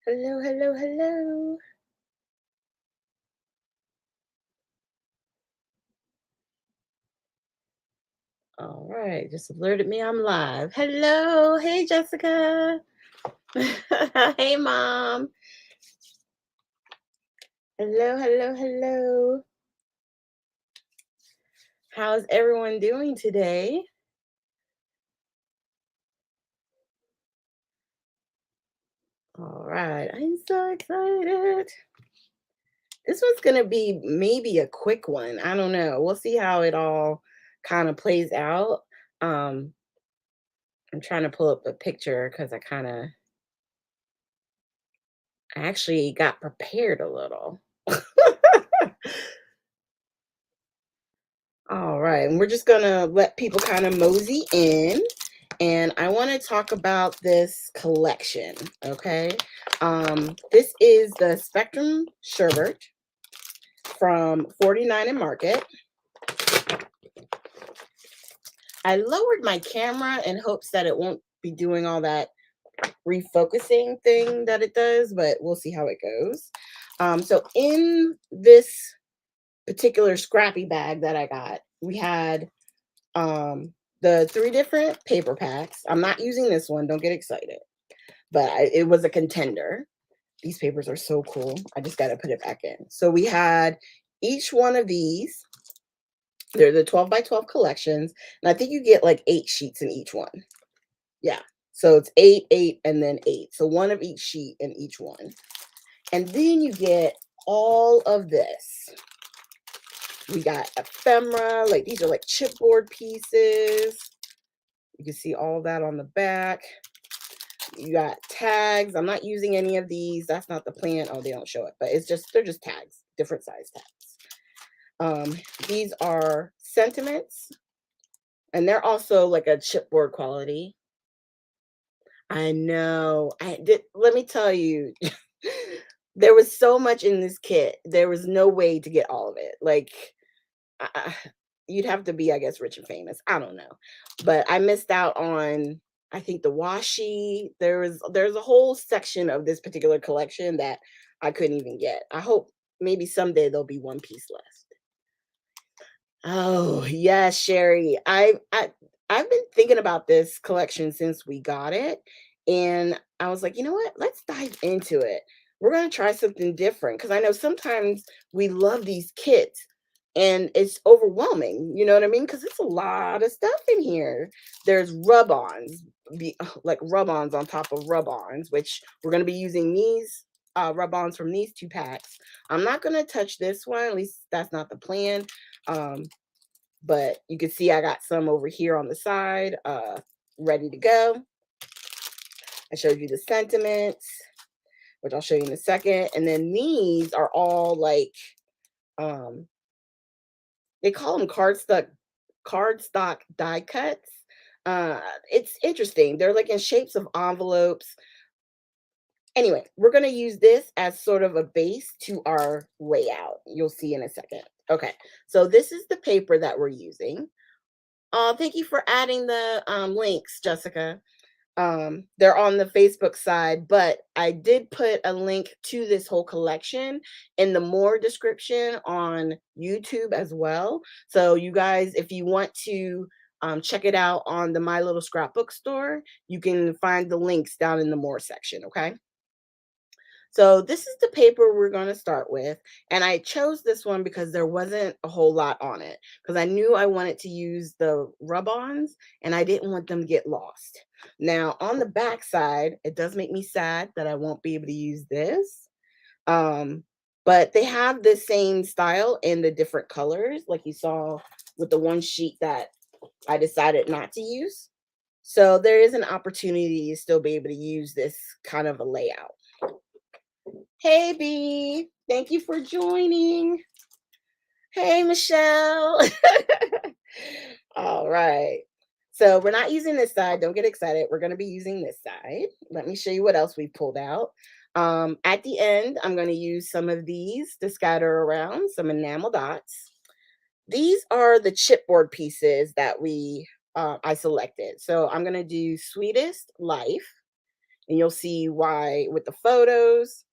Hello, hello, hello. All right, just alerted me I'm live. Hello, hey Jessica. Hey mom. Hello, hello, hello. How's everyone doing today? All right, I'm so excited. This one's gonna be maybe a quick one. I don't know. We'll see how it all kind of plays out. Um, I'm trying to pull up a picture because I actually got prepared a little. All right, and we're just gonna let people kind of mosey in, and I want to talk about this collection. Okay, this is the Spectrum Sherbet from 49 and Market. I lowered my camera in hopes that it won't be doing all that refocusing thing that it does, but we'll see how it goes. So in this particular scrappy bag that I got, we had the 3 different paper packs. I'm not using this one, don't get excited, but it was a contender. These papers are so cool. I just got to put it back in. So we had each one of these. They're the 12 by 12 collections, and I think you get like 8 sheets in each one. Yeah. So it's 8, 8, and then 8. So one of each sheet in each one. And then you get all of this. We got ephemera, like these are like chipboard pieces. You can see all that on the back. You got tags. I'm not using any of these. That's not the plan. Oh, they don't show it, but they're just tags, different size tags. These are sentiments, and they're also like a chipboard quality. I know. I did. Let me tell you, there was so much in this kit. There was no way to get all of it. Like, you'd have to be, I guess, rich and famous. I don't know, but I missed out on. I think the washi. There's a whole section of this particular collection that I couldn't even get. I hope maybe someday there'll be one piece left. Oh yes, Sherry. I've been thinking about this collection since we got it, and I was like, you know what? Let's dive into it. We're gonna try something different because I know sometimes we love these kits and it's overwhelming. You know what I mean? Because it's a lot of stuff in here. There's rub-ons, like rub-ons on top of rub-ons, which we're gonna be using these rub-ons from these 2 packs. I'm not gonna touch this one. At least that's not the plan. Um, but you can see I got some over here on the side, ready to go. I showed you the sentiments, which I'll show you in a second. And then these are all like, um, they call them cardstock die cuts. It's interesting. They're like in shapes of envelopes. Anyway, we're going to use this as sort of a base to our layout. You'll see in a second. Okay, so this is the paper that we're using. Thank you for adding the links, Jessica. They're on the Facebook side, but I did put a link to this whole collection in the more description on YouTube as well. So you guys, if you want to check it out on the My Little Scrapbook store, you can find the links down in the more section. Okay. So this is the paper we're going to start with. And I chose this one because there wasn't a whole lot on it because I knew I wanted to use the rub-ons and I didn't want them to get lost. Now on the back side, it does make me sad that I won't be able to use this. But they have the same style in the different colors like you saw with the one sheet that I decided not to use. So there is an opportunity to still be able to use this kind of a layout. Hey, B. Thank you for joining. Hey, Michelle. All right. So we're not using this side. Don't get excited. We're going to be using this side. Let me show you what else we pulled out. At the end, I'm going to use some of these to scatter around, some enamel dots. These are the chipboard pieces that I selected. So I'm going to do Sweetest Life. and you'll see why with the photos.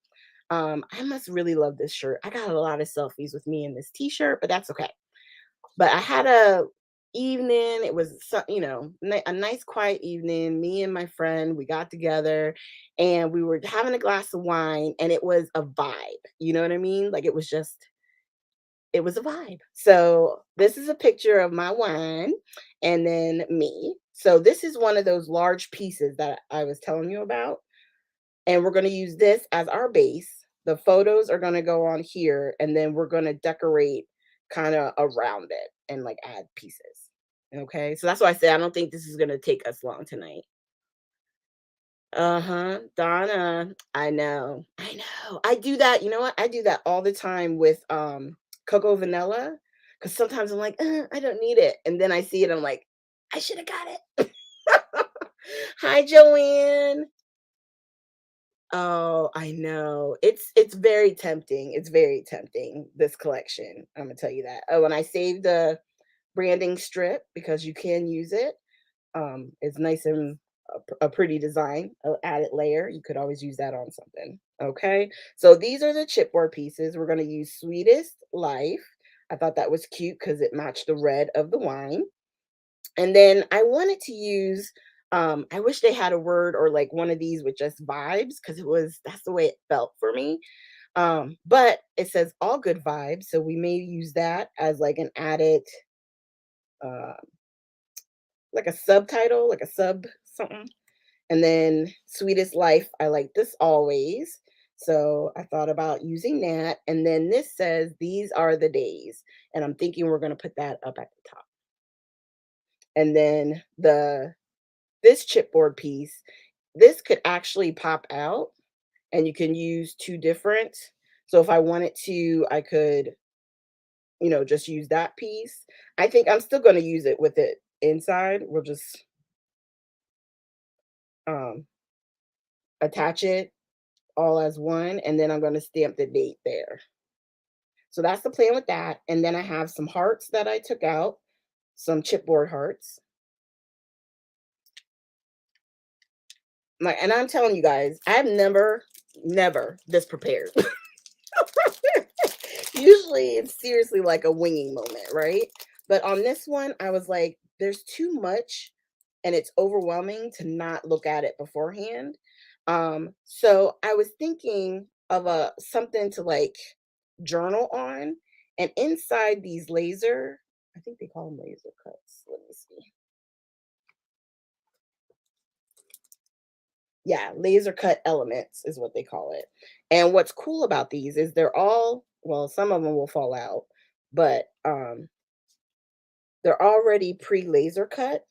I must really love this shirt. I got a lot of selfies with me in this t-shirt, but that's okay. But I had a evening. It was a nice quiet evening. Me and my friend, we got together and we were having a glass of wine and it was a vibe. You know what I mean? Like it was a vibe. So this is a picture of my wine and then me. So this is one of those large pieces that I was telling you about. And we're going to use this as our base. The photos are going to go on here and then we're going to decorate kind of around it and like add pieces. Okay? So that's why I say I don't think this is going to take us long tonight. Uh-huh. Donna. I know. I know. I do that. You know what? I do that all the time with cocoa vanilla cuz sometimes I'm like, I don't need it." And then I see it I'm like, "I should have got it." Hi Joanne. Oh, I know. It's very tempting. It's very tempting, this collection. I'm gonna tell you that. Oh, and I saved the branding strip because you can use it. It's nice and a pretty design, added layer. You could always use that on something. Okay. So these are the chipboard pieces. We're gonna use Sweetest Life. I thought that was cute because it matched the red of the wine. And then I wanted to use I wish they had a word or like one of these with just vibes because that's the way it felt for me. But it says all good vibes, so we may use that as like an added uh like a subtitle, like a sub something. And then Sweetest Life, I like this always. So I thought about using that. And then this says these are the days. And I'm thinking we're gonna put that up at the top. And then this chipboard piece, this could actually pop out and you can use two different. So if I wanted to, I could, just use that piece. I think I'm still going to use it with it inside. We'll just um, attach it all as one, and then I'm going to stamp the date there. So that's the plan with that. And then I have some hearts that I took out, some chipboard hearts. Like, and I'm telling you guys, I've never this prepared. Usually it's seriously like a winging moment, right? But on this one, I was like, there's too much and it's overwhelming to not look at it beforehand. So I was thinking of a something to like journal on, and inside these I think they call them laser cuts. Let me see. Yeah, laser cut elements is what they call it. And what's cool about these is they're all, well, some of them will fall out, but they're already pre-laser cut,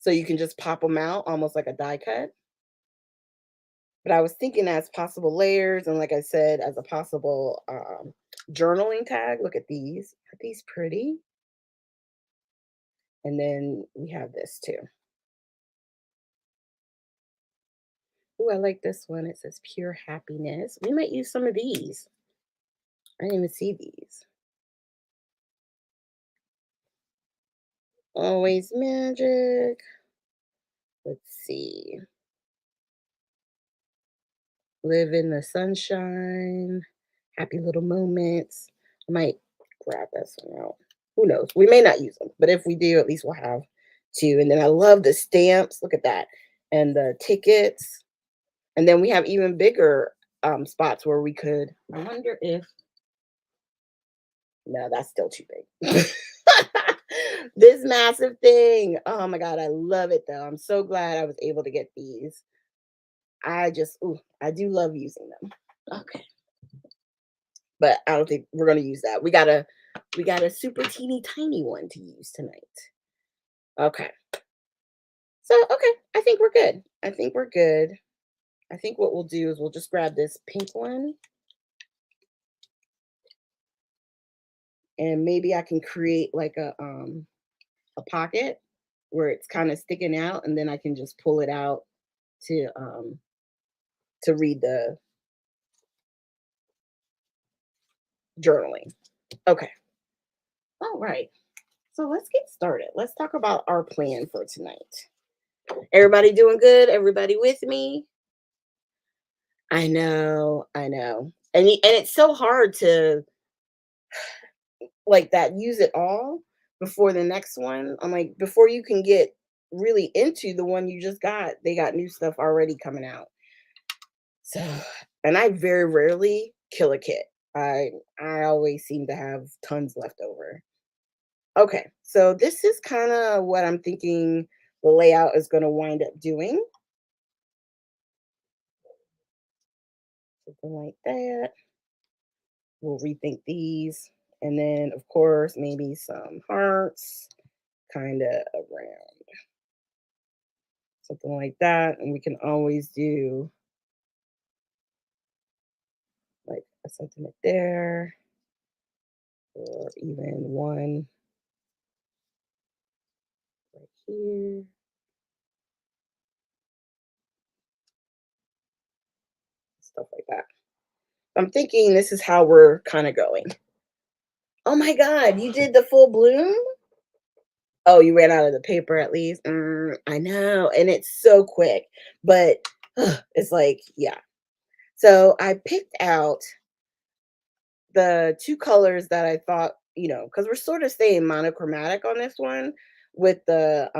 so you can just pop them out almost like a die cut. But I was thinking as possible layers, and like I said, as a possible journaling tag. Look at these. Are these pretty? And then we have this too. Oh, I like this one. It says pure happiness. We might use some of these. I didn't even see these. Always magic. Let's see. Live in the sunshine. Happy little moments. I might grab this one out. Who knows? We may not use them, but if we do, at least we'll have two. And then I love the stamps. Look at that. And the tickets. And then we have even bigger spots where we could. I wonder if. No, that's still too big. This massive thing. Oh my God, I love it though. I'm so glad I was able to get these. I do love using them. Okay. But I don't think we're gonna use that. We got a super teeny tiny one to use tonight. Okay. So okay, I think we're good. I think we're good. I think what we'll do is we'll just grab this pink one and maybe I can create like a pocket where it's kind of sticking out and then I can just pull it out to read the journaling. Okay. All right. So let's get started. Let's talk about our plan for tonight. Everybody doing good? Everybody with me? I know, I know. And it's so hard to like that use it all before the next one. I'm like, before you can get really into the one you just got, they got new stuff already coming out. So, and I very rarely kill a kit. I I always seem to have tons left over. Okay, so this is kind of what I'm thinking the layout is going to wind up doing. Something like that. We'll rethink these. And then, of course, maybe some hearts kind of around. Something like that. And we can always do like a sentiment there, or even one right here, stuff like that. I'm thinking this is how we're kind of going. Oh my God, you did the full bloom? Oh, you ran out of the paper at least. I know. And it's so quick, but it's like, yeah. So I picked out the 2 colors that I thought, because we're sort of staying monochromatic on this one with the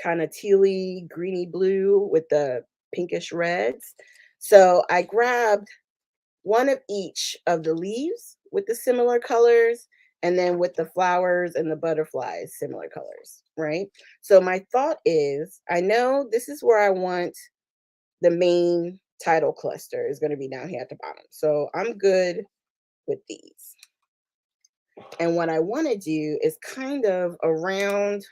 kind of tealy greeny blue with the pinkish reds. So I grabbed one of each of the leaves with the similar colors, and then with the flowers and the butterflies, similar colors, right? So my thought is, I know this is where I want the main title cluster is going to be down here at the bottom. So I'm good with these. And what I want to do is kind of around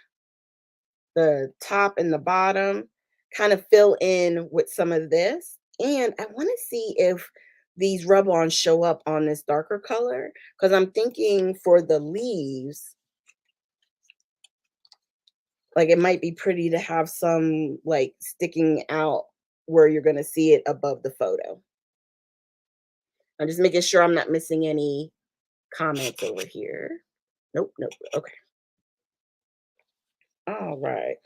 the top and the bottom, kind of fill in with some of this. And I want to see if these rub-ons show up on this darker color because I'm thinking for the leaves, like it might be pretty to have some like sticking out where you're going to see it above the photo. I'm just making sure I'm not missing any comments over here. Nope, nope. Okay. All right.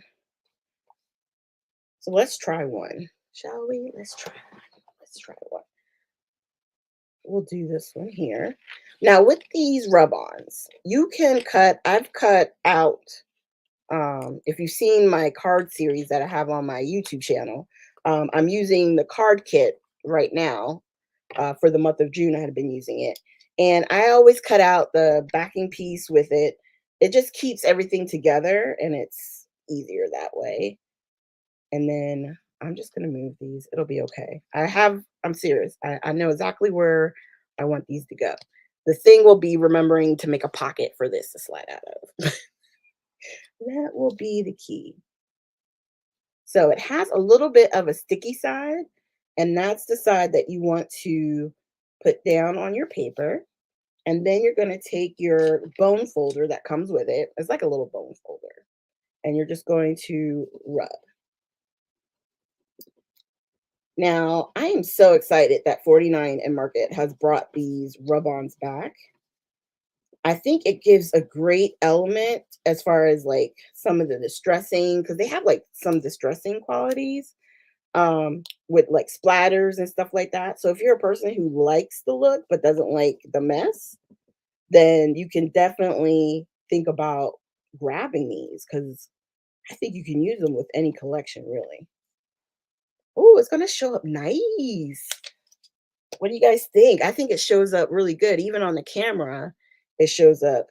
So let's try one. Shall we? Let's try one. Let's try one. We'll do this one here. Now with these rub-ons, you can cut, I've cut out, if you've seen my card series that I have on my YouTube channel, I'm using the card kit right now. For the month of June, I had been using it. And I always cut out the backing piece with it. It just keeps everything together and it's easier that way. And then I'm just gonna move these. It'll be okay. I'm serious. I know exactly where I want these to go. The thing will be remembering to make a pocket for this to slide out of. That will be the key. So it has a little bit of a sticky side, and that's the side that you want to put down on your paper. And then you're going to take your bone folder that comes with it. It's like a little bone folder. And you're just going to rub. Now, I am so excited that 49 and Market has brought these rub-ons back. I think it gives a great element as far as like some of the distressing, because they have like some distressing qualities with like splatters and stuff like that. So if you're a person who likes the look but doesn't like the mess, then you can definitely think about grabbing these because I think you can use them with any collection, really. Oh, it's gonna show up nice. What do you guys think? I think it shows up really good. Even on the camera, it shows up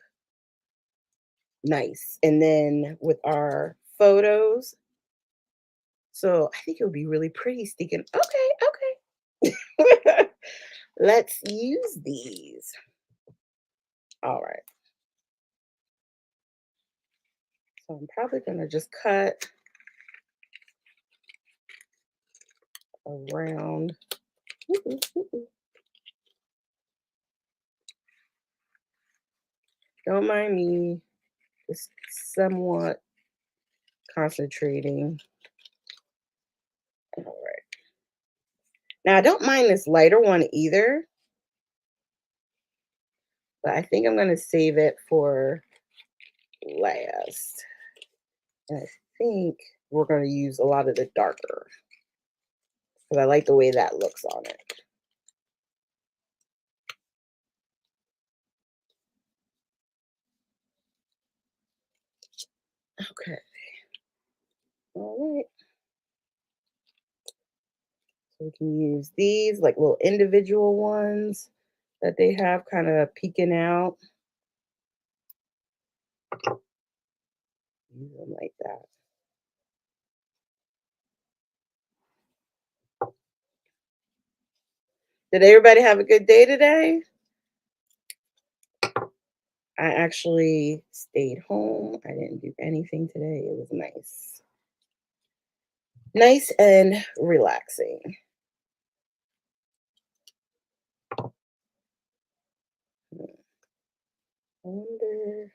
nice. And then with our photos, so I think it would be really pretty sticking. Okay, okay. Let's use these. All right. So I'm probably gonna just cut around. Don't mind me. Just somewhat concentrating. All right. Now I don't mind this lighter one either, but I think I'm gonna save it for last. And I think we're going to use a lot of the darker because I like the way that looks on it. Okay. All right. So we can use these like little individual ones that they have kind of peeking out. Use them like that. Did everybody have a good day today? I actually stayed home. I didn't do anything today. It was nice. Nice and relaxing. I wonder.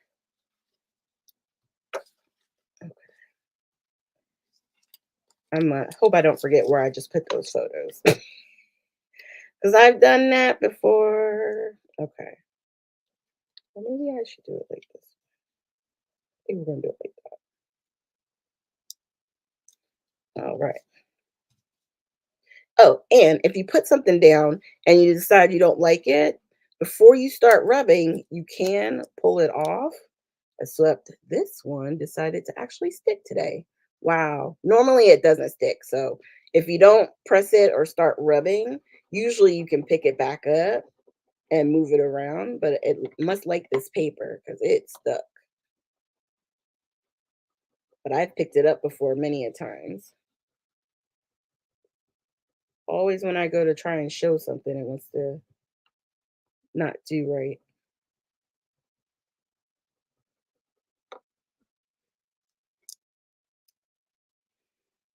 Hope I don't forget where I just put those photos because I've done that before. Okay, well, maybe I should do it like this. I think we're gonna do it like that. All right. Oh, and if you put something down and you decide you don't like it, before you start rubbing, you can pull it off. Except this one decided to actually stick today. Wow. Normally it doesn't stick. So if you don't press it or start rubbing, usually you can pick it back up and move it around, but it must like this paper because it's stuck. But I've picked it up before many a times. Always when I go to try and show something, it wants to not do right.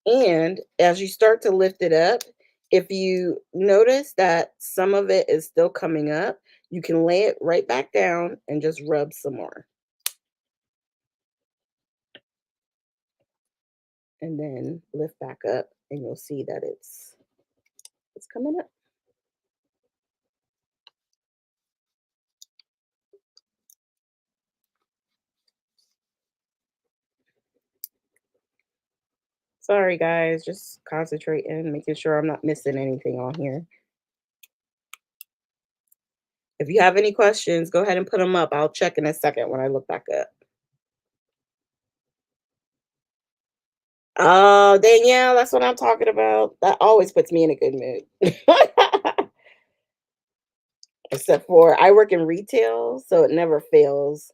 And as you start to lift it up, if you notice that some of it is still coming up, you can lay it right back down and just rub some more. And then lift back up and you'll see that it's coming up. Sorry guys, just concentrating, making sure I'm not missing anything on here. If you have any questions, go ahead and put them up. I'll check in a second when I look back up. Oh, Danielle, that's what I'm talking about. That always puts me in a good mood. Except for I work in retail, so it never fails.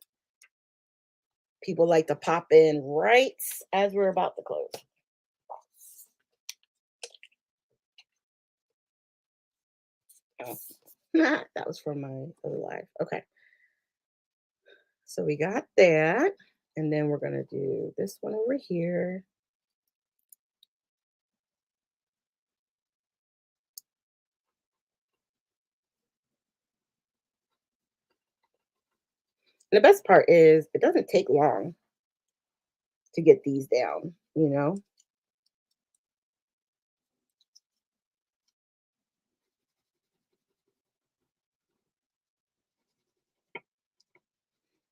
People like to pop in right as we're about to close. Oh, that was from my other life. Okay, so we got that. And then we're going to do this one over here. And the best part is it doesn't take long to get these down, you know?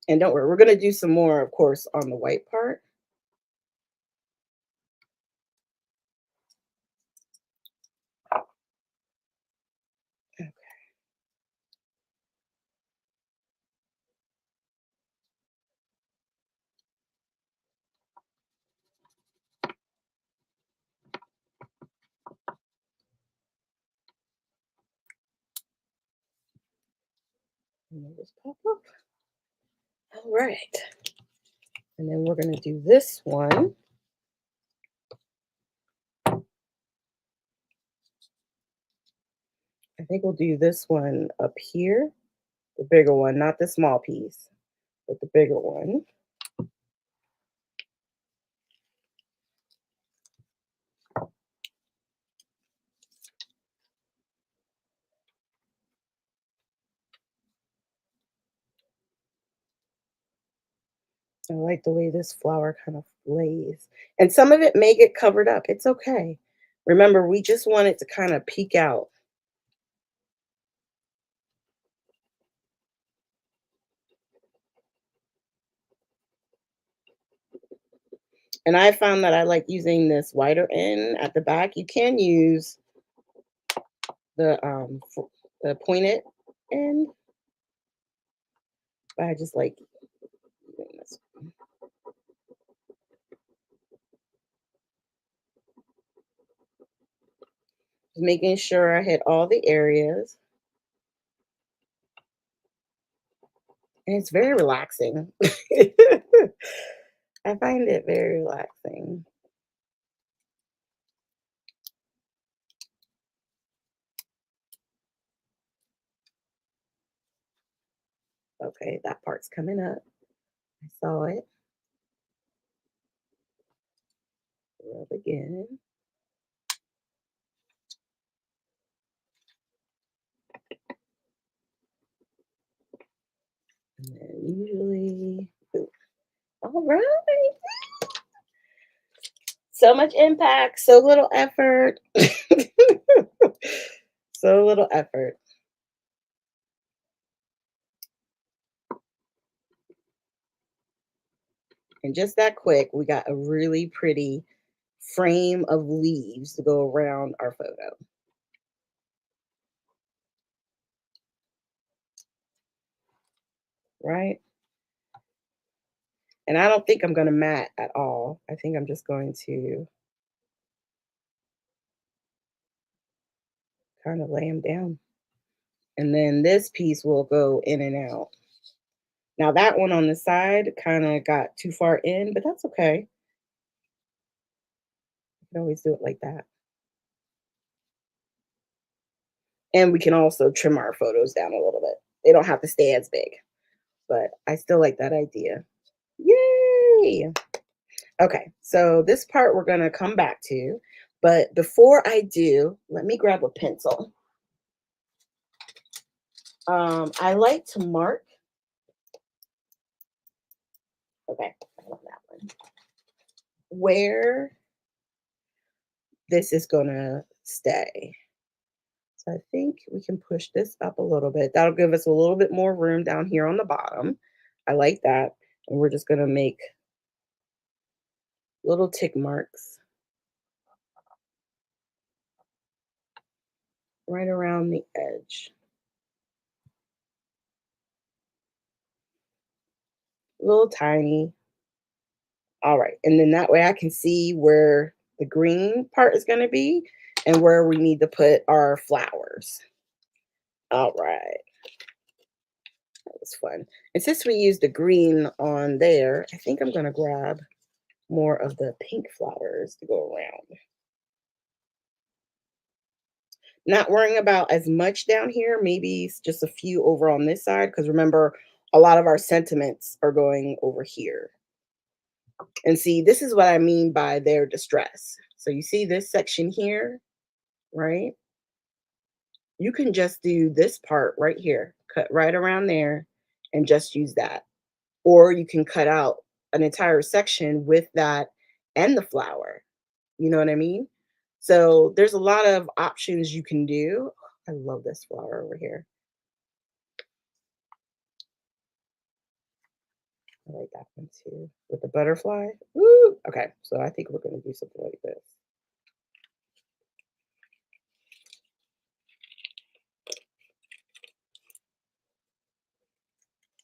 And don't worry, we're going to do some more, of course, on the white part. Okay. And then just pop up. All right. And then we're going to do this one. I think we'll do this one up here, the bigger one, not the small piece, but the bigger one. I like the way this flower kind of lays. And some of it may get covered up. It's okay. Remember, we just want it to kind of peek out. And I found that I like using this wider end at the back. You can use the pointed end, but I just like using this. Just making sure I hit all the areas. And it's very relaxing. I find it very relaxing. Okay, that part's coming up. I saw it. Rub again. And then usually, ooh, all right. So much impact, so little effort. So little effort. And just that quick, we got a really pretty frame of leaves to go around our photo, right? And I don't think I'm going to mat at all. I think I'm just going to kind of lay them down. And then this piece will go in and out. Now that one on the side kind of got too far in, but that's okay. You can always do it like that. And we can also trim our photos down a little bit. They don't have to stay as big, but I still like that idea. Yay! Okay, so this part we're gonna come back to, but before I do, let me grab a pencil. I like to mark. Okay, I love that one. Where this is gonna stay. So I think we can push this up a little bit. That'll give us a little bit more room down here on the bottom. I like that. And we're just gonna make little tick marks right around the edge. Little tiny. All right. And then that way I can see where the green part is going to be and where we need to put our flowers. All right. That was fun. And since we used the green on there, I think I'm going to grab more of the pink flowers to go around. Not worrying about as much down here, maybe it's just a few over on this side, because remember, a lot of our sentiments are going over here. And see, this is what I mean by their distress. So you see this section here, right? You can just do this part right here, cut right around there and just use that. Or you can cut out an entire section with that and the flower. You know what I mean? So there's a lot of options you can do. I love this flower over here. I like that one too. With the butterfly. Woo! Okay, so I think we're going to do something like this.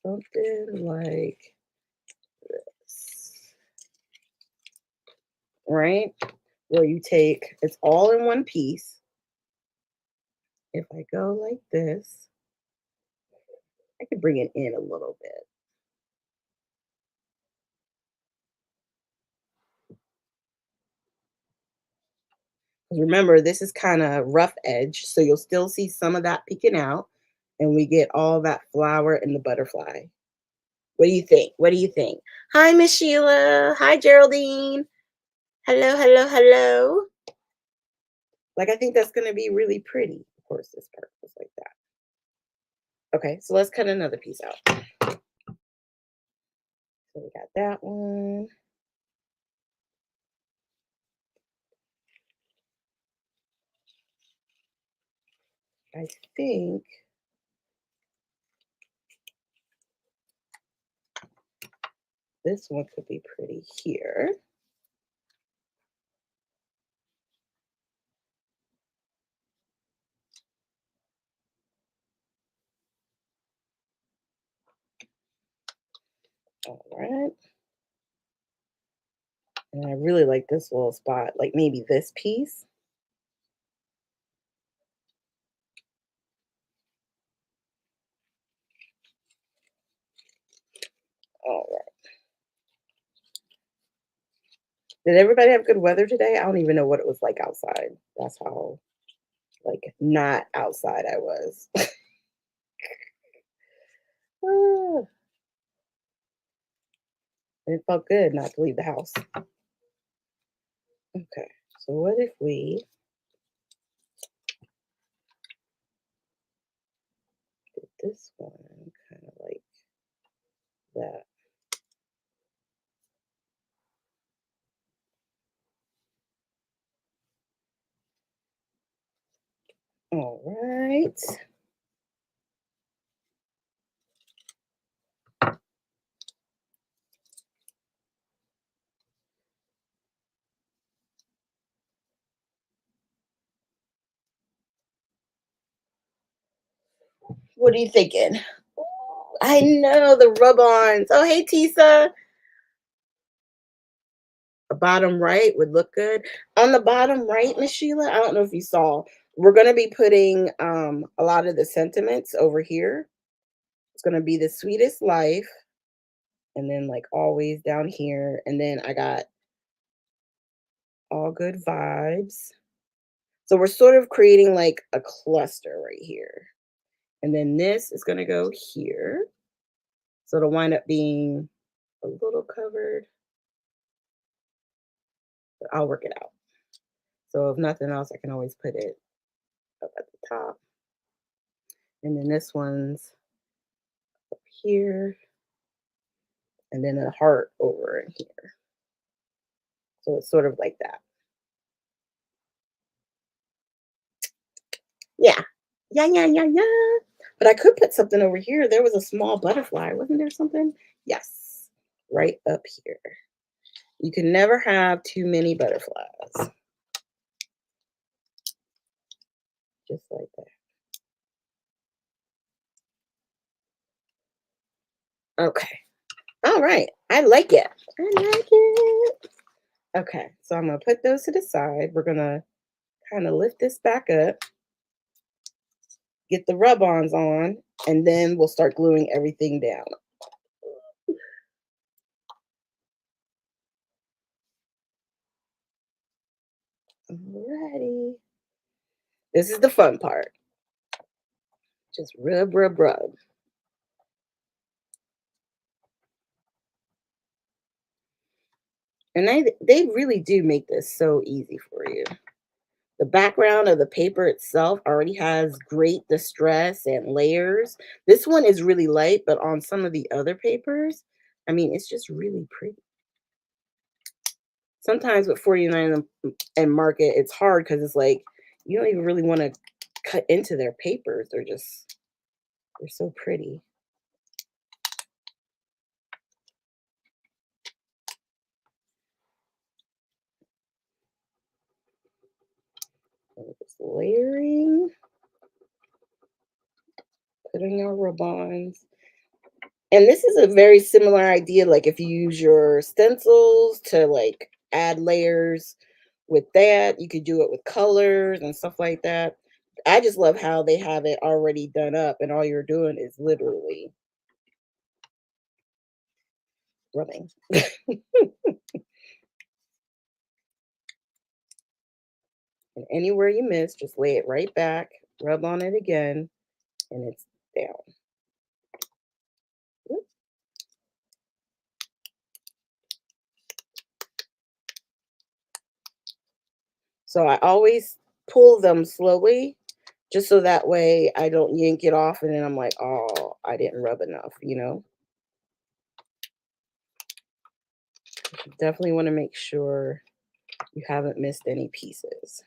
Something like this. Right? Where you take, it's all in one piece. If I go like this, I can bring it in a little bit. 'Cause remember, this is kind of rough edge, so you'll still see some of that peeking out, and we get all that flower and the butterfly. What do you think? What do you think? Hi, Miss Sheila. Hi, Geraldine. Hello, hello, hello. Like, I think that's going to be really pretty. Of course, this part was like that. Okay, so let's cut another piece out. So we got that one. I think this one could be pretty here. All right. And I really like this little spot, like maybe this piece. All right. Did everybody have good weather today? I don't even know what it was like outside. That's how like not outside I was. Ah, it felt good not to leave the house. Okay. So what if we did this one kind of like that? All right. What are you thinking? Ooh, I know the rub-ons. Oh, hey, Tisa. The bottom right would look good. On the bottom right, Miss Sheila, I don't know if you saw, we're going to be putting a lot of the sentiments over here. It's going to be the sweetest life, and then like always down here. And then I got all good vibes. So we're sort of creating like a cluster right here. And then this is going to go here. So it'll wind up being a little covered, but I'll work it out. So if nothing else, I can always put it up at the top. And then this one's up here, and then a heart over in here. So it's sort of like that. Yeah. Yeah, yeah, yeah, yeah. But I could put something over here. There was a small butterfly. Wasn't there something? Yes. Right up here. You can never have too many butterflies. Just like that. Okay. All right. I like it. I like it. Okay. So I'm going to put those to the side. We're going to kind of lift this back up, get the rub-ons on, and then we'll start gluing everything down. Alrighty. This is the fun part. Just rub, rub, rub. And they really do make this so easy for you. The background of the paper itself already has great distress and layers. This one is really light, but on some of the other papers, I mean, it's just really pretty. Sometimes with 49 and Market, it's hard because it's like you don't even really want to cut into their papers. They're so pretty. So just layering, putting our ribbons. And this is a very similar idea, like, if you use your stencils to, like, add layers with that, you could do it with colors and stuff like that. I just love how they have it already done up, and all you're doing is literally rubbing. And anywhere you miss, just lay it right back, rub on it again, and it's down. Oop. So I always pull them slowly, just so that way I don't yank it off, and then I'm like, "Oh, I didn't rub enough," you know? Definitely wanna make sure you haven't missed any pieces.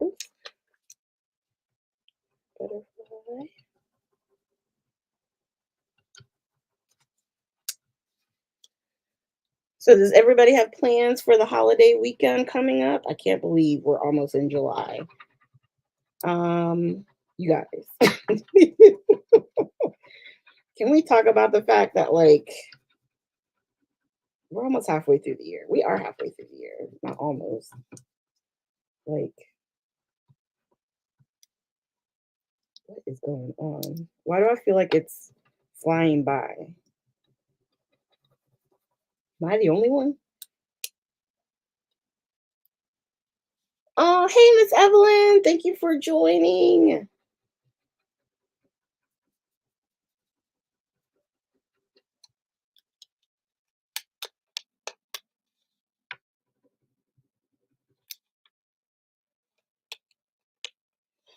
Oops, butterfly. So does everybody have plans for the holiday weekend coming up? I can't believe we're almost in July. You guys. Can we talk about the fact that, like, we're almost halfway through the year? We are halfway through the year, not almost. Like, what is going on? Why do I feel like it's flying by? Am I the only one? Oh, hey, Miss Evelyn. Thank you for joining.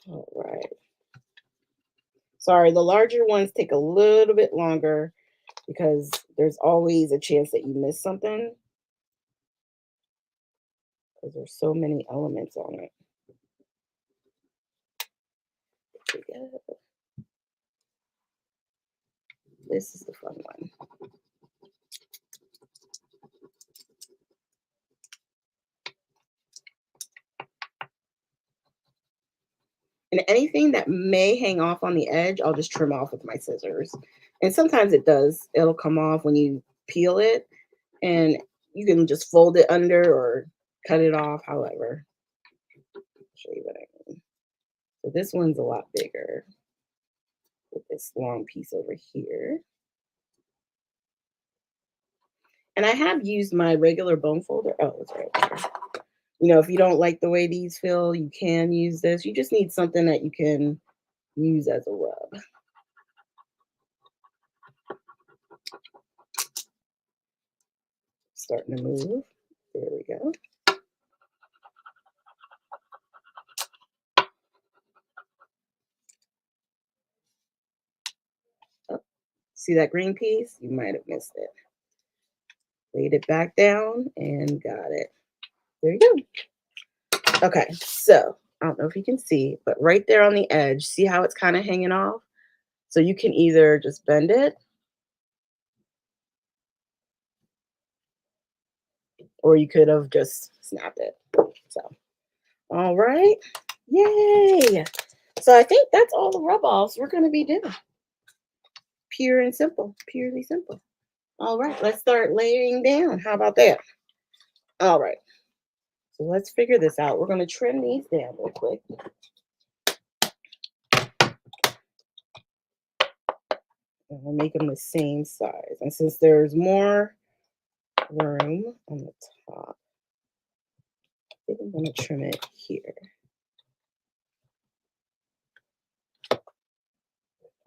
All right. Sorry, the larger ones take a little bit longer because there's always a chance that you miss something because there's so many elements on it. Here we go. This is the fun one. And anything that may hang off on the edge, I'll just trim off with my scissors. And sometimes it does. It'll come off when you peel it, and you can just fold it under or cut it off, however. I'll show you what I mean. So this one's a lot bigger with this long piece over here. And I have used my regular bone folder. Oh, it's right there. You know, if you don't like the way these feel, you can use this. You just need something that you can use as a rub. Starting to move. There we go. Oh, see that green piece? You might have missed it. Laid it back down and got it. There you go. Okay, so I don't know if you can see, but right there on the edge, see how it's kind of hanging off? So you can either just bend it or you could have just snapped it. So, all right. Yay. So I think that's all the rub offs we're going to be doing. Pure and simple, purely simple. All right, let's start layering down. How about that? All right. So let's figure this out. We're going to trim these down real quick. And we'll make them the same size. And since there's more room on the top, I think I'm going to trim it here.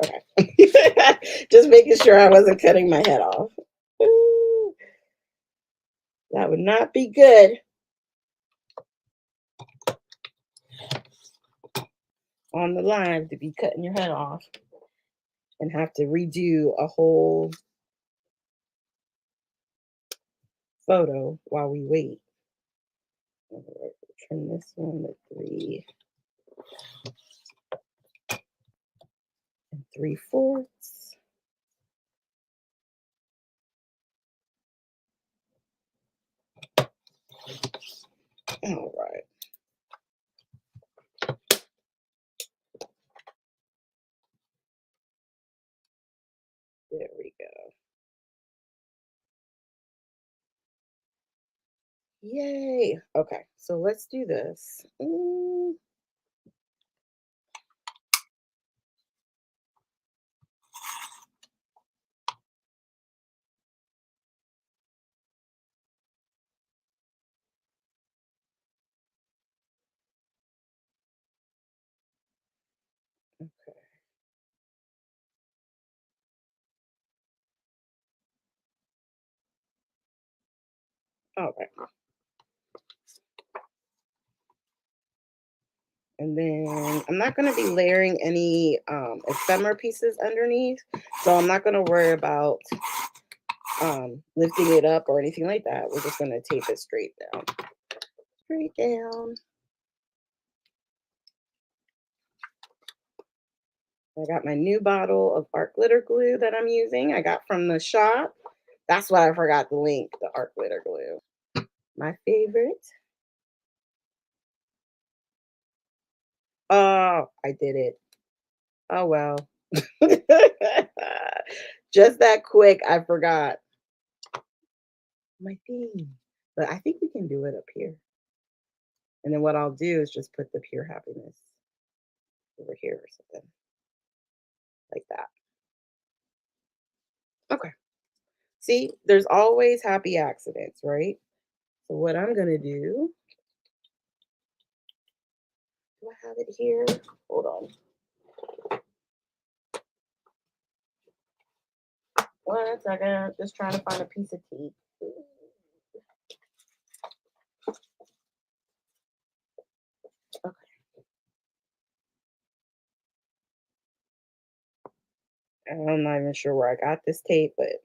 Okay. Just making sure I wasn't cutting my head off. Ooh, that would not be good. On the line to be cutting your head off and have to redo a whole photo while we wait. All right, trim this one to 3 3/4. All right. There we go. Yay. Okay, so let's do this. Okay. All right. And then I'm not going to be layering any ephemera pieces underneath. So I'm not going to worry about lifting it up or anything like that. We're just going to tape it straight down. Straight down. I got my new bottle of art glitter glue that I'm using. I got from the shop. That's why I forgot the link, the art glitter glue. My favorite. Oh, I did it. Oh, well. Just that quick, I forgot my theme. But I think we can do it up here. And then what I'll do is just put the pure happiness over here or something like that. Okay. See, there's always happy accidents, right? So what I'm gonna do I have it here? Hold on. One second. Just trying to find a piece of tape. Okay. I'm not even sure where I got this tape, but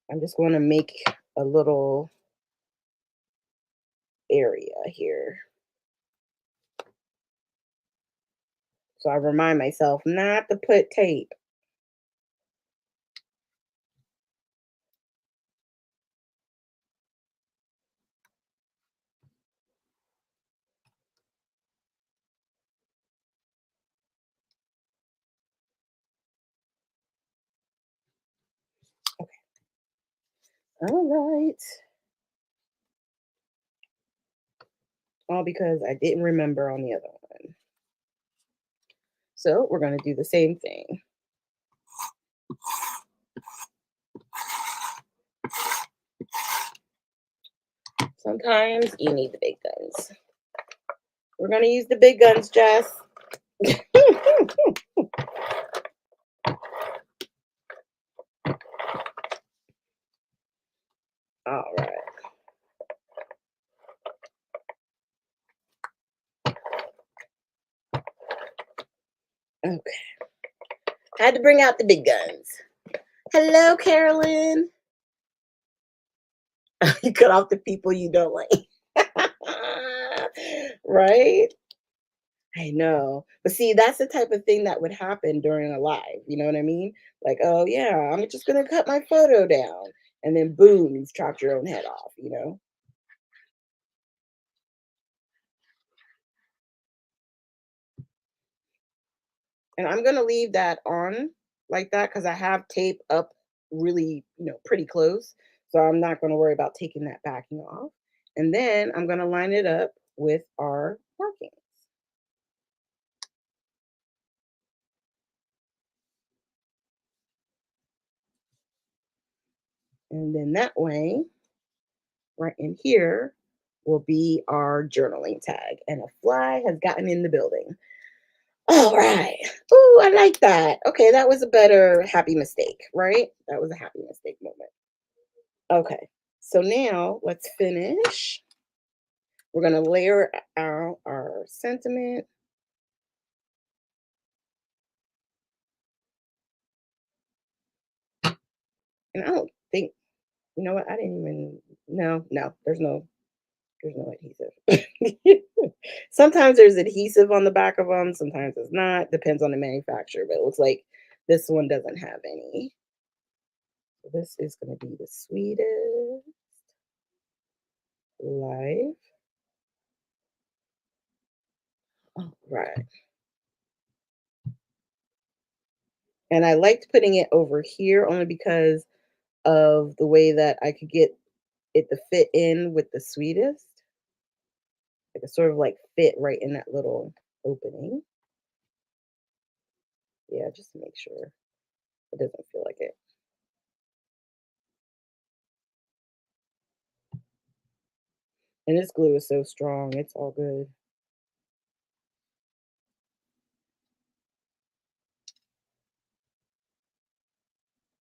I'm just going to make a little area here. So I remind myself not to put tape. Okay. All right. All because I didn't remember on the other one. So we're going to do the same thing. Sometimes you need the big guns. We're going to use the big guns, Jess. All right. Okay. Had to bring out the big guns. Hello, Carolyn. You cut off the people you don't like. Right? I know. But see, that's the type of thing that would happen during a live. You know what I mean? Like, oh, yeah, I'm just going to cut my photo down. And then boom, you've chopped your own head off, you know? And I'm going to leave that on like that because I have tape up really, pretty close. So I'm not going to worry about taking that backing off. And then I'm going to line it up with our markings. And then that way, right in here, will be our journaling tag. And a fly has gotten in the building. All right. Oh, I like that. Okay, that was a better happy mistake, right? That was a happy mistake moment. Okay. So now let's finish. We're going to layer out our sentiment. And I don't think, you know what? I didn't even, no, there's no adhesive. Sometimes there's adhesive on the back of them, sometimes it's not. Depends on the manufacturer, but it looks like this one doesn't have any. So this is going to be the sweetest life. All right. And I liked putting it over here only because of the way that I could get it to fit in with the sweetest. Like a sort of like fit right in that little opening. Yeah, just to make sure it doesn't feel like it. And this glue is so strong, it's all good.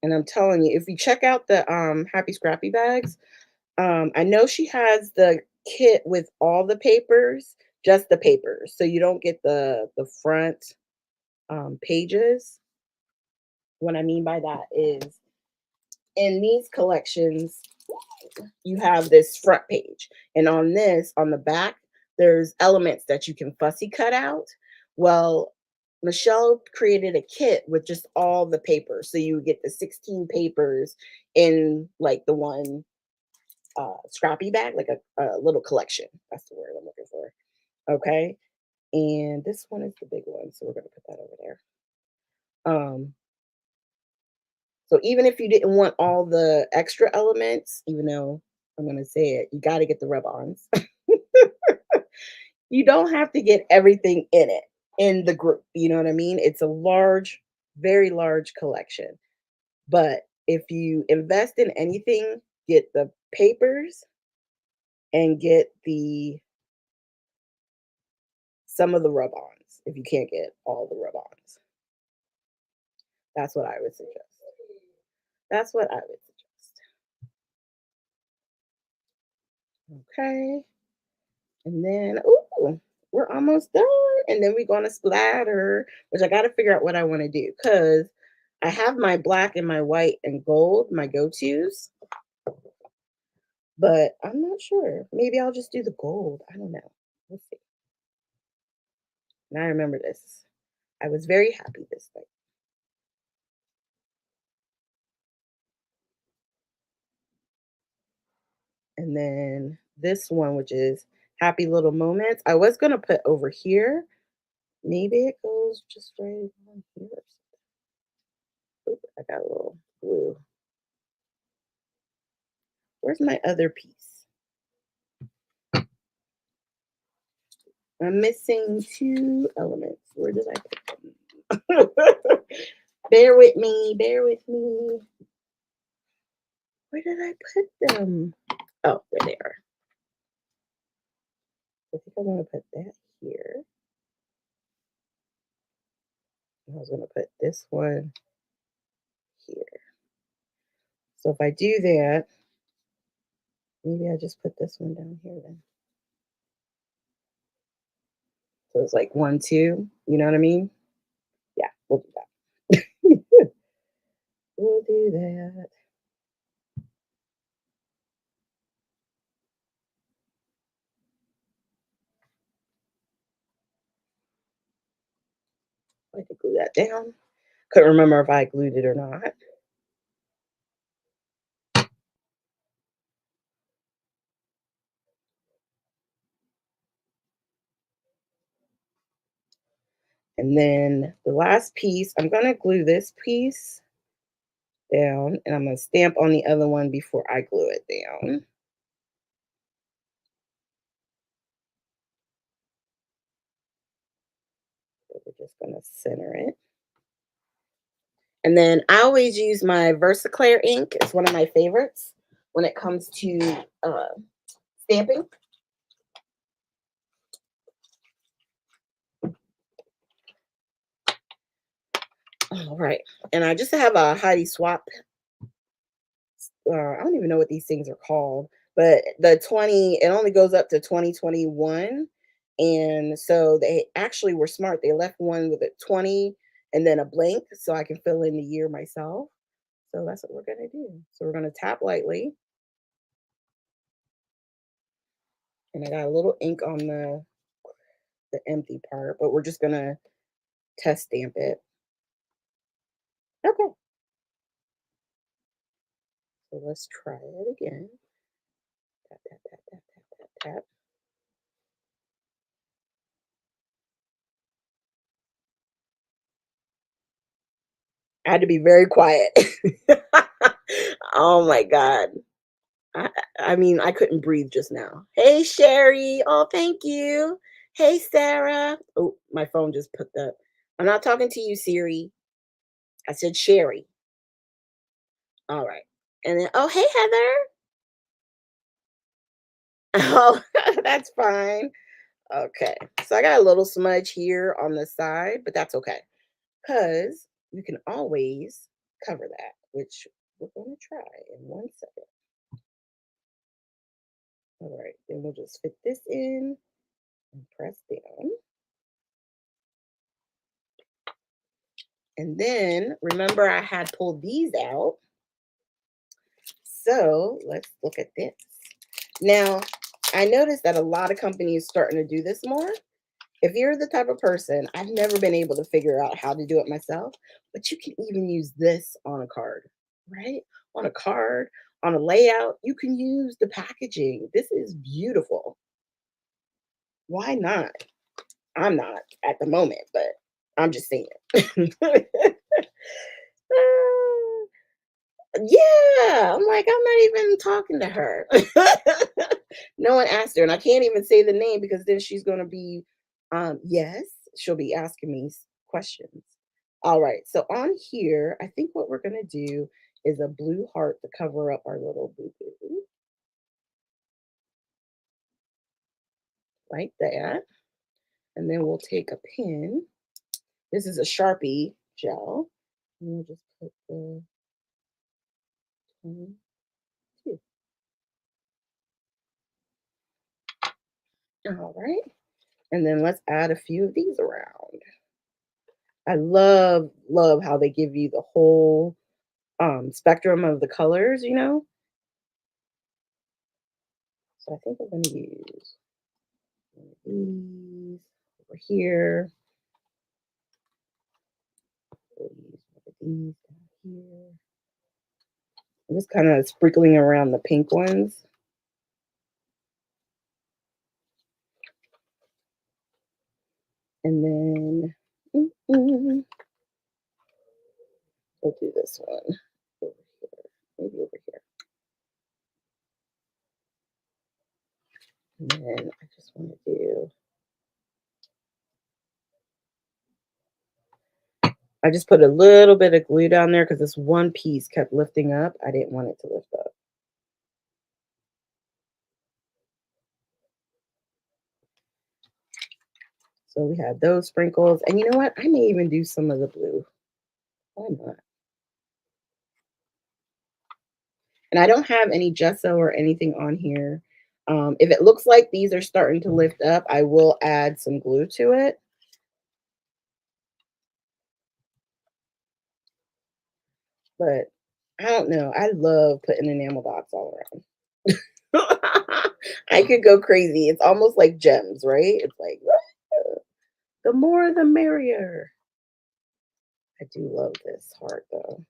And I'm telling you, if you check out the Happy Scrappy bags, I know she has the kit with all the papers, just the papers. So you don't get the front pages. What I mean by that is in these collections, you have this front page. And on this, on the back, there's elements that you can fussy cut out. Well, Michelle created a kit with just all the papers. So you get the 16 papers in like the one scrappy bag, like a little collection. That's the word I'm looking for. Okay. And this one is the big one. So we're going to put that over there. Um, so even if you didn't want all the extra elements, even though I'm gonna say it, you got to get the rub-ons. You don't have to get everything in it in the group. You know what I mean? It's a large, very large collection. But if you invest in anything, get the papers and get the some of the rub-ons if you can't get all the rub-ons. That's what I would suggest. That's what I would suggest. Okay. And then, ooh, we're almost done. And then we're going to splatter, which I got to figure out what I want to do because I have my black and my white and gold, my go-tos, but I'm not sure. Maybe I'll just do the gold. I don't know. Let's see. And I remember this. I was very happy this thing. And then this one, which is Happy Little Moments, I was going to put over here. Maybe it goes just right on here. Oop, I got a little glue. Where's my other piece? I'm missing two elements. Where did I put them? Bear with me. Bear with me. Where did I put them? Oh, there they are. I think I want to put that here. I was going to put this one here. So if I do that, maybe I just put this one down here then. So it's like 1, 2. You know what I mean? Yeah, we'll do that. We'll do that. I could glue that down. Couldn't remember if I glued it or not. And then the last piece, I'm going to glue this piece down and I'm going to stamp on the other one before I glue it down. So we're just going to center it. And then I always use my Versaclear ink. It's one of my favorites when it comes to stamping. All right. And I just have a Heidi Swap. I don't even know what these things are called, but the 20, it only goes up to 2021. And so they actually were smart. They left one with a 20 and then a blank so I can fill in the year myself. So that's what we're going to do. So we're going to tap lightly. And I got a little ink on the empty part, but we're just going to test stamp it. Okay. So let's try it again. Tap, tap, tap, tap, tap, tap, tap. I had to be very quiet. Oh my God. I, I mean, I couldn't breathe just now. Hey, Sherry. Oh, thank you. Hey, Sarah. Oh, my phone just put the. I'm not talking to you, Siri. I said Sherry. All right. And then, oh, hey, Heather. Oh, that's fine. Okay. So I got a little smudge here on the side, but that's okay because you can always cover that, which we're going to try in 1 second. All right. Then we'll just fit this in and press down. And then remember I had pulled these out. So let's look at this. Now, I noticed that a lot of companies starting to do this more. If you're the type of person, I've never been able to figure out how to do it myself, but you can even use this on a card, right? On a card, on a layout, you can use the packaging. This is beautiful. Why not? I'm not at the moment, but I'm just saying. Yeah, I'm like, I'm not even talking to her. No one asked her, and I can't even say the name because then she's gonna be, yes, she'll be asking me questions. All right, so on here, I think what we're gonna do is a blue heart to cover up our little boo boo, like that. And then we'll take a pin. This is a Sharpie gel. And we'll just put the 22. All right. And then let's add a few of these around. I love how they give you the whole spectrum of the colors, you know? So I think we're going to use one of these over here. We'll use one of these down here. I'm just kind of sprinkling around the pink ones. And then we'll do this one over here, maybe over here. And then I just want to do, I just put a little bit of glue down there because this one piece kept lifting up. I didn't want it to lift up. So we had those sprinkles. And you know what? I may even do some of the blue. Why not? And I don't have any gesso or anything on here. If it looks like these are starting to lift up, I will add some glue to it. But I don't know. I love putting enamel dots all around. I could go crazy. It's almost like gems, right? It's like the more the merrier. I do love this heart though.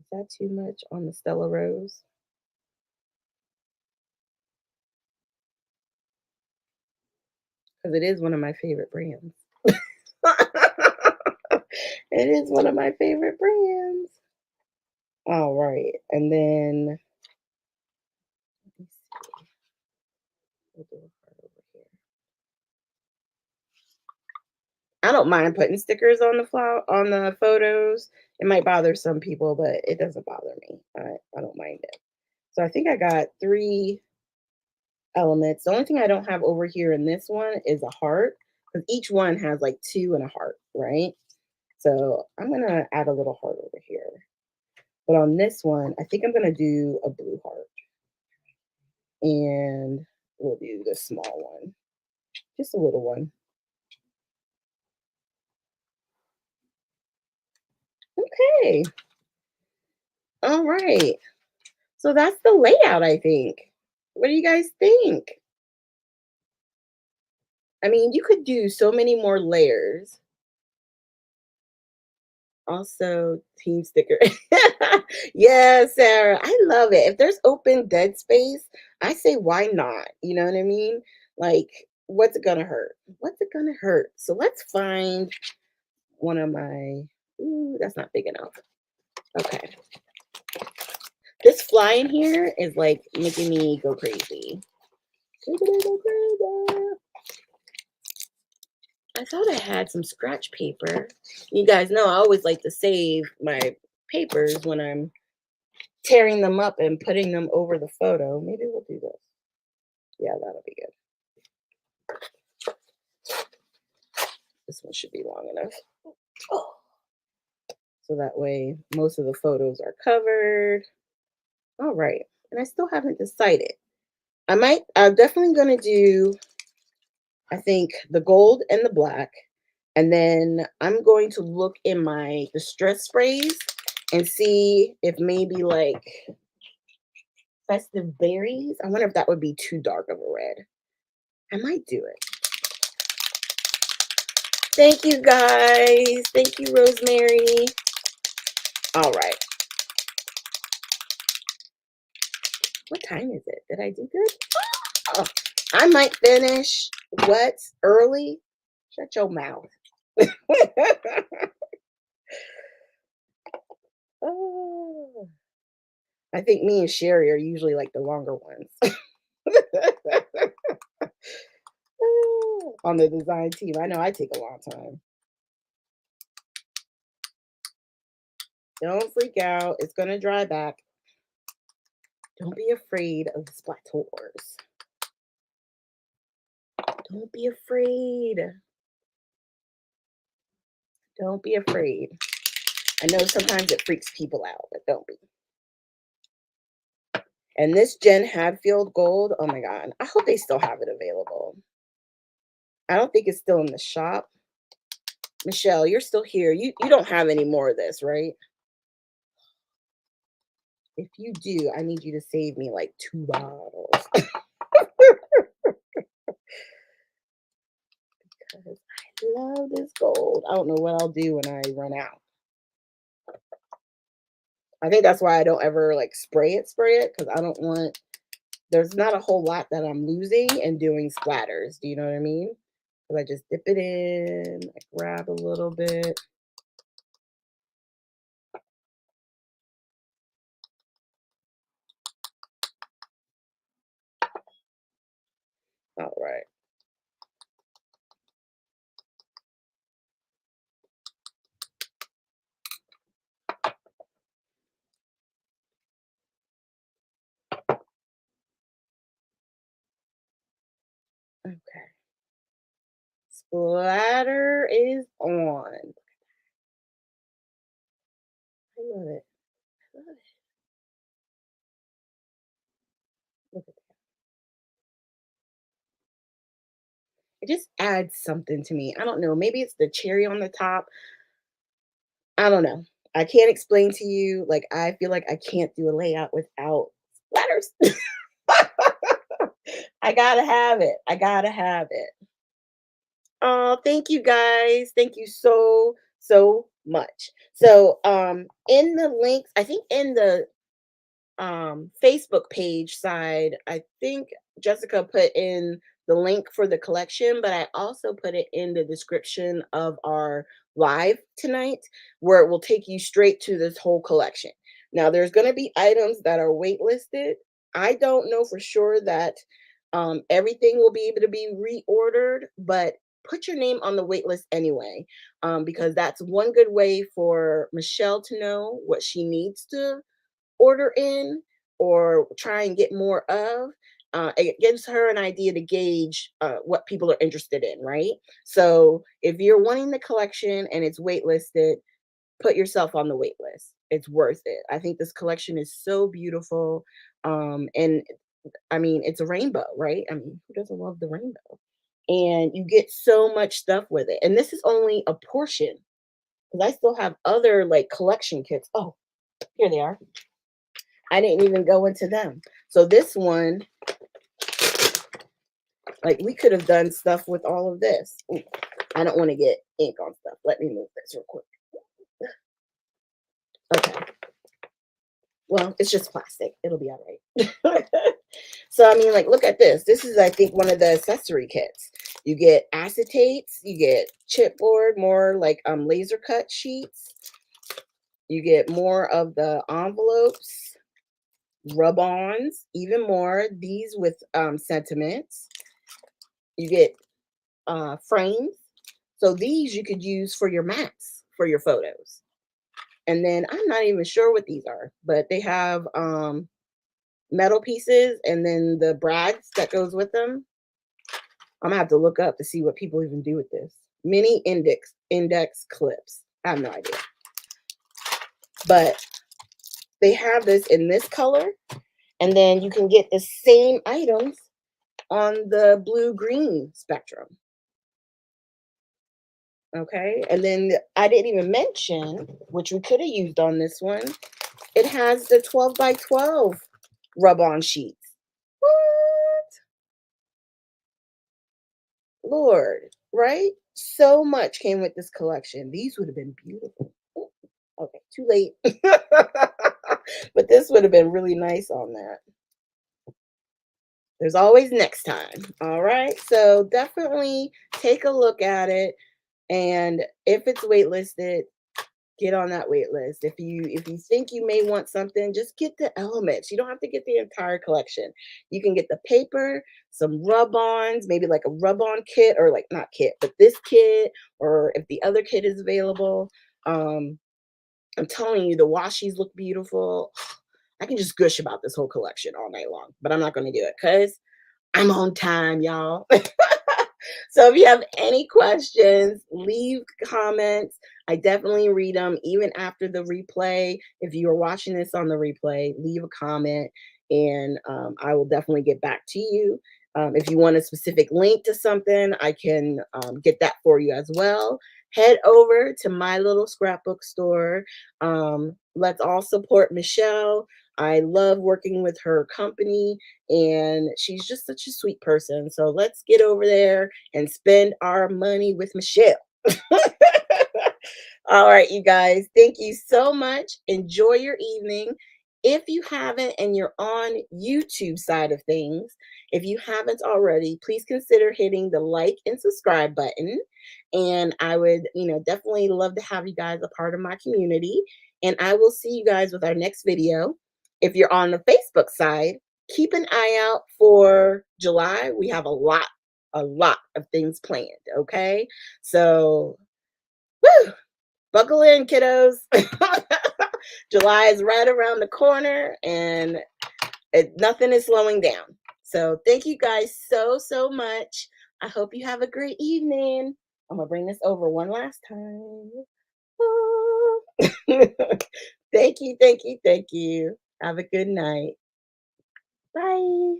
Is that too much on the Stella Rose? Because it is one of my favorite brands. It is one of my favorite brands. All right. And then let me see. We'll do a heart over here. I don't mind putting stickers on the flower on the photos. It might bother some people, but it doesn't bother me. I don't mind it. So I think I got 3 elements. The only thing I don't have over here in this one is a heart because each one has like 2 and a heart, right? So I'm gonna add a little heart over here. But on this one, I think I'm gonna do a blue heart. And we'll do the small one, just a little one. Okay. All right. So that's the layout, I think. What do you guys think? I mean, you could do so many more layers. Also, team sticker. Yeah, Sarah, I love it. If there's open dead space, I say why not? You know what I mean? Like, what's it gonna hurt? What's it gonna hurt? So let's find one of my. Ooh, that's not big enough. Okay. This fly in here is like making me go crazy. I thought I had some scratch paper. You guys know I always like to save my papers when I'm tearing them up and putting them over the photo. Maybe we'll do this. Yeah, that'll be good. This one should be long enough. Oh. So that way most of the photos are covered. All right. And I still haven't decided. I'm definitely going to do, I think, the gold and the black. And then I'm going to look in my distress sprays and see if maybe like festive berries. I wonder if that would be too dark of a red. I might do it. Thank you guys. Thank you, Rosemary. All right. What time is it? Did I do good? Oh, I might finish what early. Shut your mouth. Oh, I think me and Sherry are usually like the longer ones on the design team. I know I take a long time. Don't freak out. It's going to dry back. Don't be afraid of the splatters. Don't be afraid. Don't be afraid. I know sometimes it freaks people out, but don't be. And this Jen Hadfield gold, oh my God. I hope they still have it available. I don't think it's still in the shop. Michelle, you're still here. You don't have any more of this, right? If you do, I need you to save me like 2 bottles. Because I love this gold. I don't know what I'll do when I run out. I think that's why I don't ever like spray it, because I don't want, there's not a whole lot that I'm losing and doing splatters. Do you know what I mean? Because I just dip it in, I grab a little bit. All right. Okay. Splatter is on. I love it. I love it. Look at that. It just adds something to me. I don't know. Maybe it's the cherry on the top. I don't know. I can't explain to you. Like, I feel like I can't do a layout without splatters. I gotta have it. I gotta have it. Oh, thank you guys. Thank you so much. So, in the links, I think in the Facebook page side, I think Jessica put in the link for the collection, but I also put it in the description of our live tonight, where it will take you straight to this whole collection. Now, there's going to be items that are waitlisted. I don't know for sure that everything will be able to be reordered, but put your name on the wait list anyway, because that's one good way for Michelle to know what she needs to order in or try and get more of. It gives her an idea to gauge what people are interested in, right? So if you're wanting the collection and it's waitlisted, put yourself on the wait list. It's worth it. I think this collection is so beautiful. And I mean, it's a rainbow, right? I mean, who doesn't love the rainbow? And you get so much stuff with it. And this is only a portion because I still have other like collection kits. Oh, here they are. I didn't even go into them. So this one, like we could have done stuff with all of this. Ooh, I don't want to get ink on stuff. Let me move this real quick. Okay. Well, it's just plastic. It'll be all right. So, I mean, like, look at this. This is, I think, one of the accessory kits. You get acetates. You get chipboard, more like laser cut sheets. You get more of the envelopes, rub-ons, even more. These with sentiments. You get frames. So these you could use for your mats for your photos. And then I'm not even sure what these are, but they have metal pieces and then the brads that goes with them. I'm gonna have to look up to see what people even do with this. Mini index clips. I have no idea. But they have this in this color, and then you can get the same items on the blue-green spectrum. Okay, and then I didn't even mention, which we could have used on this one, it has the 12 by 12 rub-on sheets. What? Lord, right? So much came with this collection. These would have been beautiful. Ooh, okay, too late. But this would have been really nice on that. There's always next time. All right. So definitely take a look at it, and if it's waitlisted, get on that wait list. If you think you may want something, just get the elements. You don't have to get the entire collection. You can get the paper, some rub-ons, maybe like a rub-on kit, or like not kit, but this kit, or if the other kit is available. Um, I'm telling you, the washies look beautiful. I can just gush about this whole collection all night long, but I'm not going to do it because I'm on time, y'all. So if you have any questions, leave comments. I definitely read them even after the replay. If you are watching this on the replay, leave a comment and I will definitely get back to you. If you want a specific link to something, I can get that for you as well. Head over to my little scrapbook store. Let's all support Michelle. I love working with her company, and she's just such a sweet person. So let's get over there and spend our money with Michelle. All right, you guys, thank you so much. Enjoy your evening. If you haven't and you're on YouTube side of things, if you haven't already, please consider hitting the like and subscribe button. And I would, definitely love to have you guys a part of my community. And I will see you guys with our next video. If you're on the Facebook side, keep an eye out for July. We have a lot of things planned. Okay. So, woo, buckle in, kiddos. July is right around the corner and nothing is slowing down. So, thank you guys so much. I hope you have a great evening. I'm going to bring this over one last time. Thank you. Have a good night. Bye.